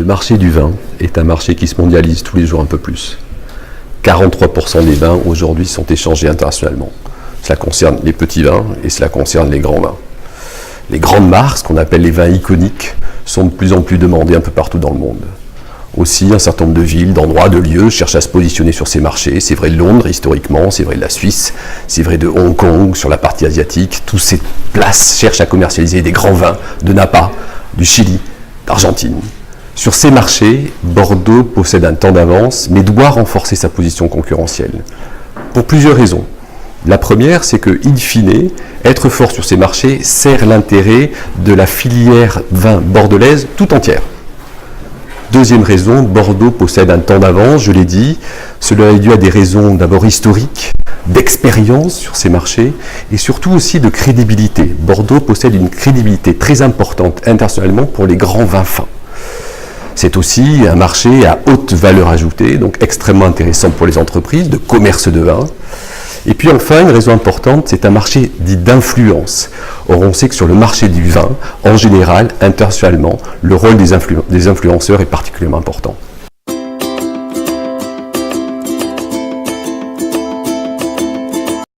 marché du vin est un marché qui se mondialise tous les jours un peu plus. 43% des vins aujourd'hui sont échangés internationalement. Cela concerne les petits vins et cela concerne les grands vins. Les grandes marques, ce qu'on appelle les vins iconiques, sont de plus en plus demandés un peu partout dans le monde. Aussi, un certain nombre de villes, d'endroits, de lieux cherchent à se positionner sur ces marchés. C'est vrai de Londres historiquement, c'est vrai de la Suisse, c'est vrai de Hong Kong sur la partie asiatique. Toutes ces places cherchent à commercialiser des grands vins de Napa, du Chili, d'Argentine. Sur ces marchés, Bordeaux possède un temps d'avance, mais doit renforcer sa position concurrentielle. Pour plusieurs raisons. La première, c'est que, in fine, être fort sur ces marchés sert l'intérêt de la filière vin bordelaise tout entière. Deuxième raison, Bordeaux possède un temps d'avance, je l'ai dit. Cela est dû à des raisons d'abord historiques, d'expérience sur ces marchés et surtout aussi de crédibilité. Bordeaux possède une crédibilité très importante internationalement pour les grands vins fins. C'est aussi un marché à haute valeur ajoutée, donc extrêmement intéressant pour les entreprises de commerce de vin. Et puis enfin, une raison importante, c'est un marché dit d'influence. Or, on sait que sur le marché du vin, en général, internationalement, le rôle des influenceurs est particulièrement important.